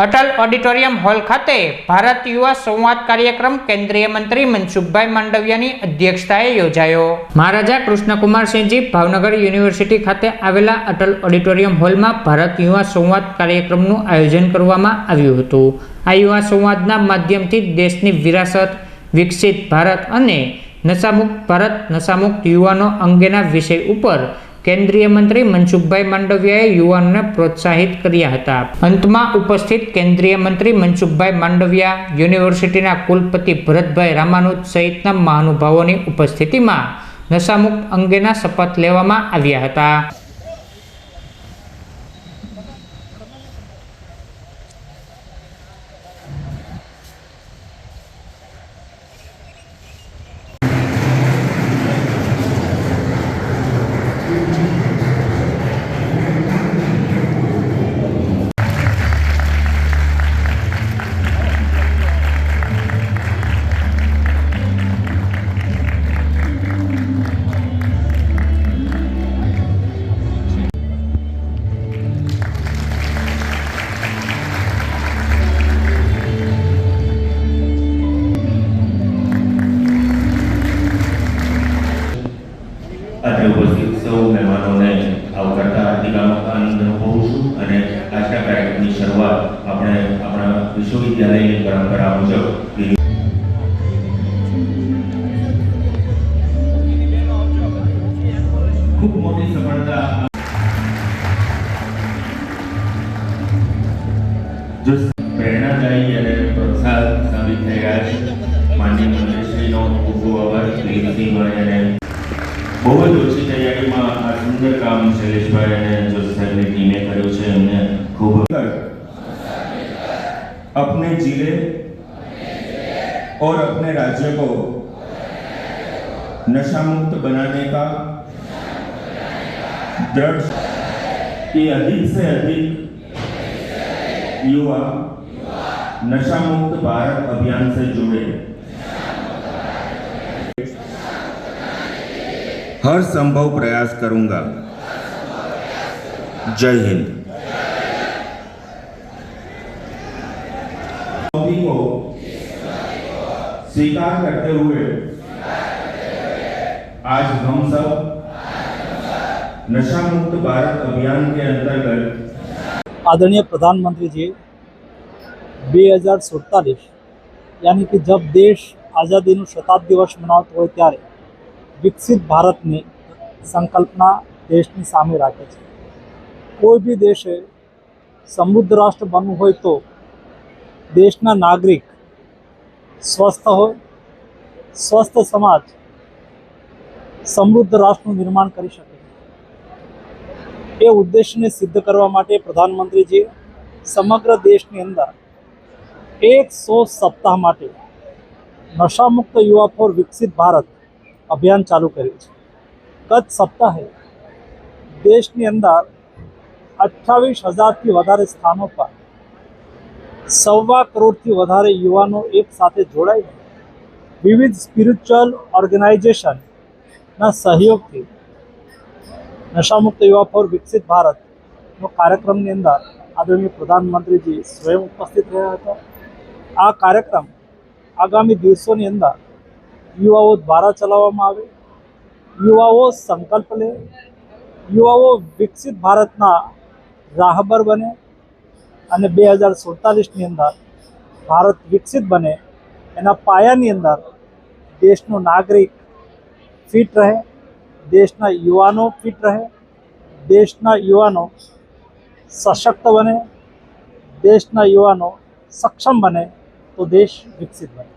Atal auditorium hall ખાતે ભારત યુવા સંવાદ કાર્યક્રમ કેન્દ્રીય મંત્રી મનસુખભાઈ માંડવિયાની અધ્યક્ષતાએ યોજાયો। મહારાજા કૃષ્ણકુમારસિંહજી ભાવનગર યુનિવર્સિટી ખાતે આવેલા અટલ ઓડિટોરિયમ હોલમાં ભારત યુવા સંવાદ કાર્યક્રમનું આયોજન કરવામાં આવ્યું હતું। આ યુવા સંવાદના માધ્યમથી દેશની વિરાસત, વિકસિત ભારત અને નશામુક્ત ભારત, નશામુક્ત યુવાનો અંગેના વિષય ઉપર કેન્દ્રીય મંત્રી મનસુખભાઈ માંડવિયાએ યુવાનોને પ્રોત્સાહિત કર્યા હતા। અંતમાં ઉપસ્થિત કેન્દ્રીય મંત્રી મનસુખભાઈ માંડવિયા, યુનિવર્સિટીના કુલપતિ ભરતભાઈ રામાનુજ સહિતના મહાનુભાવોની ઉપસ્થિતિમાં નશામુક્ત અંગેના શપથ લેવામાં આવ્યા હતા। અત્રે ઉપસ્થિત સૌ મહેમાનોને આવકારતા હાર્દિક આનંદ અનુભવું છું અને આજના કાર્યક્રમની શરૂઆત આપણે આપણા વિશ્વવિદ્યાલયની પરંપરા મુજબ ખૂબ મોટી સફળતા જો પ્રેરણાદાયી અને પ્રોત્સાહક સાબિત થઈ રહ્યા છે। માનનીય મંત્રીશ્રીનો ખૂબ ખૂબ આભાર। દિલીપસિંહભાઈ અને બહુ જ ઓછી તૈયારીમાં આ સુંદર કામ શૈલેષભાઈ અને જોશી સાહેબની ટીમે કર્યું છે। એમને ખૂબ अपने जिले और अपने राज्य को नशा मुक्त बनाने का दृढ़ कि अधिक से अधिक युवा नशा मुक्त भारत अभियान से जुड़े, हर संभव प्रयास करूंगा। जय हिंद। को स्वीकार करते हुए आज हम सब नशा मुक्त भारत अभियान के अंतर्गत आदरणीय प्रधानमंत्री जी 2047 यानी कि जब देश आज़ादी शताब्दी वर्ष मनावतो हो त्यारे विकसित भारत ने संकल्पना देशनी सामे राखे छे। कोई भी देशे समृद्ध राष्ट्र बनवुं होय तो देशना नागरिक स्वस्थ हो, स्वस्थ समाज समृद्ध राष्ट्रનું निर्माण કરી શકે। એ ઉદ્દેશને સિદ્ધ કરવા માટે પ્રધાનમંત્રીજી સમગ્ર દેશની અંદર 100 સપ્તાહ માટે નશામુક્ત યુવા ફોર વિકસિત ભારત અભિયાન ચાલુ કર્યું છે। ગત સપ્તાહે દેશની અંદર 28,000થી વધારે સ્થાનો પર 1.25 કરોડથી વધારે યુવાનો એક સાથે જોડાઈ વિવિધ સ્પિરિચ્યુઅલ ઓર્ગેનાઇઝેશનના સહયોગથી નશામુક્ત યુવા ફોર વિકસિત ભારતનો કાર્યક્રમની અંદર આદરણીય પ્રધાનમંત્રીજી સ્વયં ઉપસ્થિત રહ્યા હતા। આ કાર્યક્રમ આગામી દિવસોની અંદર યુવાઓ દ્વારા ચલાવવામાં આવે, યુવાઓ સંકલ્પ લે, યુવાઓ વિકસિત ભારતના રાહબર બને અને 2047ની અંદર ભારત વિકસિત બને એના પાયાની અંદર દેશનો નાગરિક ફિટ રહે, દેશના યુવાનો ફિટ રહે, દેશના યુવાનો સશક્ત બને, દેશના યુવાનો સક્ષમ બને તો દેશ વિકસિત બને।